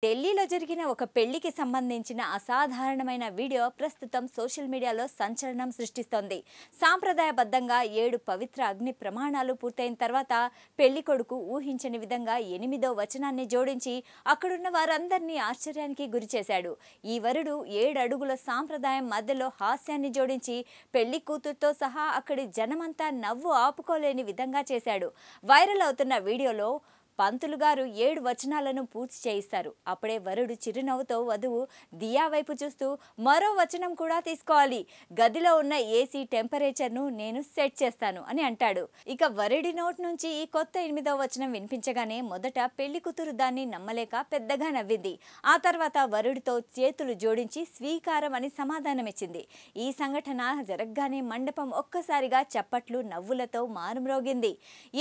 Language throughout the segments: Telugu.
ఢిల్లీలో జరిగిన ఒక పెళ్లికి సంబంధించిన అసాధారణమైన వీడియో ప్రస్తుతం సోషల్ మీడియాలో సంచలనం సృష్టిస్తోంది. సాంప్రదాయబద్ధంగా 7 పవిత్ర అగ్ని ప్రమాణాలు పూర్తయిన తర్వాత పెళ్లి కొడుకు ఊహించని విధంగా 8వ వచనాన్ని జోడించి అక్కడున్న వారందరినీ ఆశ్చర్యానికి గురిచేశాడు. ఈ వరుడు 7 అడుగుల సాంప్రదాయం మధ్యలో హాస్యాన్ని జోడించి పెళ్లి కూతురుతో సహా అక్కడి జనమంతా నవ్వు ఆపుకోలేని విధంగా చేశాడు. వైరల్ అవుతున్న వీడియోలో పంతులు గారు 7 వచనాలను పూర్తి చేయిస్తారు. అప్పుడే వరుడు చిరునవ్వుతో వధువు దియా వైపు చూస్తూ మరో వచనం కూడా తీసుకోవాలి, గదిలో ఉన్న ఏసీ టెంపరేచర్ను నేను సెట్ చేస్తాను అని అంటాడు. ఇక వరుడి నోటి నుంచి ఈ కొత్త 8వ వచనం వినిపించగానే మొదట పెళ్లి కూతురు దాన్ని నమ్మలేక పెద్దగా నవ్వింది. ఆ తర్వాత వరుడితో చేతులు జోడించి స్వీకారం అని సమాధానమిచ్చింది. ఈ సంఘటన జరగగానే మండపం ఒక్కసారిగా చప్పట్లు నవ్వులతో మారుమ్రోగింది.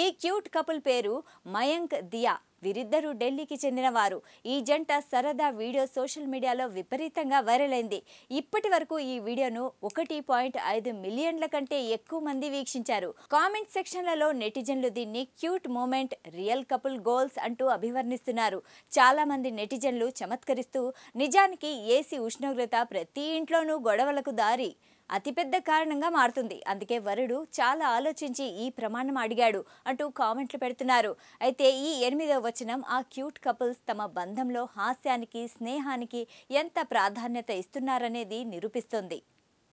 ఈ క్యూట్ కపుల్ పేరు మయాంక్, దియా. వీరిద్దరూ ఢిల్లీకి చెందినవారు. ఈ జంట సరదా వీడియో సోషల్ మీడియాలో విపరీతంగా వైరల్ అయింది. ఇప్పటి వరకు ఈ వీడియోను 1.5 మిలియన్ల కంటే ఎక్కువ మంది వీక్షించారు. కామెంట్ సెక్షన్లలో నెటిజన్లు దీన్ని cute moment, real couple goals అంటూ అభివర్ణిస్తున్నారు. చాలా మంది నెటిజన్లు చమత్కరిస్తూ నిజానికి ఏసీ ఉష్ణోగ్రత ప్రతి ఇంట్లోనూ గొడవలకు దారి అతిపెద్ద కారణంగా మారుతుంది. అందుకే వరుడు చాలా ఆలోచించి ఈ ప్రమాణం అడిగాడు అంటూ కామెంట్లు పెడుతున్నారు. అయితే ఈ 8వ వచనం ఆ క్యూట్ కపుల్స్ తమ బంధంలో హాస్యానికి, స్నేహానికి ఎంత ప్రాధాన్యత ఇస్తున్నారనేది నిరూపిస్తుంది.